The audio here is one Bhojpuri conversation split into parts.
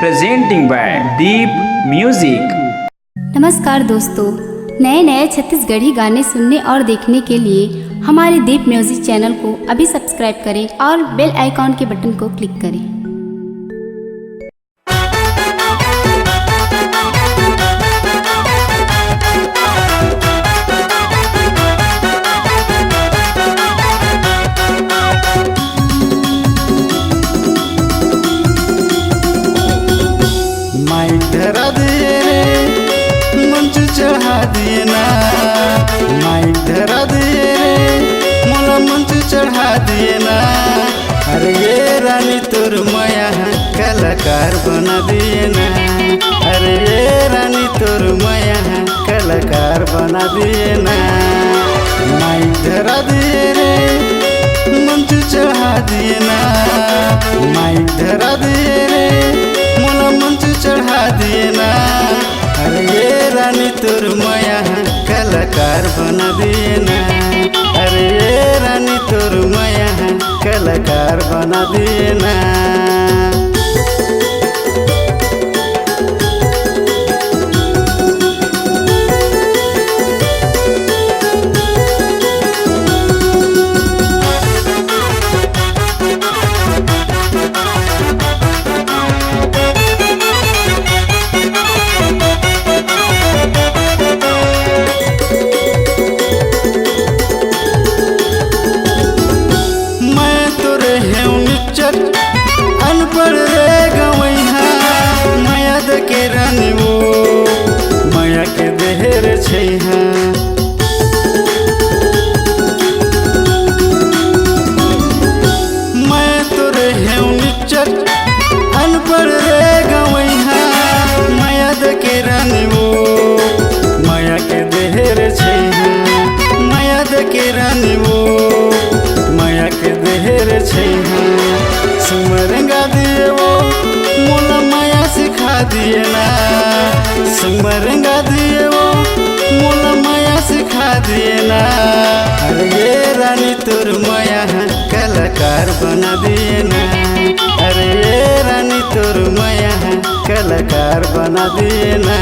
presenting by Deep Music। नमस्कार दोस्तों, नए नए छत्तीसगढ़ी गाने सुनने और देखने के लिए हमारे दीप म्यूजिक चैनल को अभी सब्सक्राइब करें और बेल आइकॉन के बटन को क्लिक करें। माइक धरा दिए रे मंच चढ़ा दिए ना, माइक धरा दिए रे मोला मंच चढ़ा दिए ना। अरे ये रानी तोर माया कलाकार बना दिए ना, अरे ये रानी तोर माया कलाकार बना दिए ना। माइक धरा दिए रे मंच चढ़ा दिए ना, माइक धरा दिए रे मोला मंच चढ़ा दिए ना। अरे ये रानी तोर माया कलाकार बना दिए ना, अरे ये रानी तोर माया कलाकार बना दिए ना। अनपढ़ रे गवैहा माया के रानी वो माया के देहर छैहा। मैं तोरे हेउ निचर अनपढ़ रे गवैहा माया के रानी वो माया के देहर छैहा, माया के रानी वो माया के देहर छैहा। सुमरंगा दिए वो मोला माया सिखा दिए ना, सुमरंगा दिए वो मोला माया सिखा दिए ना। अरे ये रानी तोर माया कलाकार बना दिए ना, अरे ये रानी तोर माया कलाकार बना दिए ना।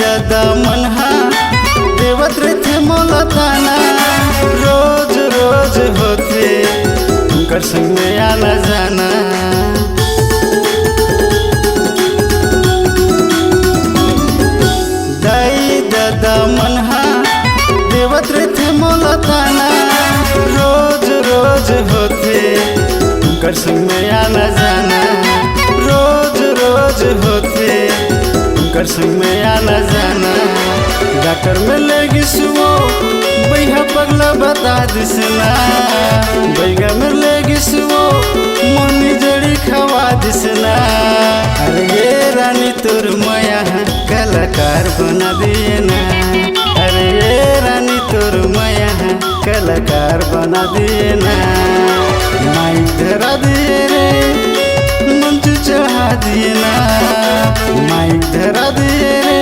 दादा मनहा देवत रथे मोला ताना, रोज रोज होते उनकर संग में आना जाना। दाई दादा मनहा देवत रथे मोला ताना, रोज रोज होते उनकर संग में आना जाना। रोज रोज होते कर संग में आना जाना। डॉक्टर में लेगी सुओ बैहा पगला बता दिसना, बैगा में लेगी सुओ मम्मी जड़ी खवा दिसना। अरे ये रानी तोर माया कलाकार बना दिए ना, अरे ये रानी तोर माया कलाकार बना दिए ना। माइक धरा दिए रे मंच चढ़ा दिए ना, माइक धरा दिए रे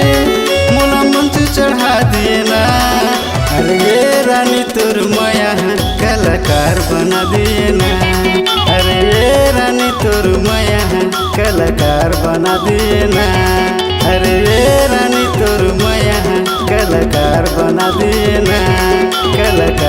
मोला मंच चढ़ा दिए ना। अरे ये रानी तोर माया कलाकार बना दिए ना, अरे ये रानी तोर माया कलाकार बना दिए ना, अरे ये रानी तोर माया कलाकार बना दिए ना, कलाकार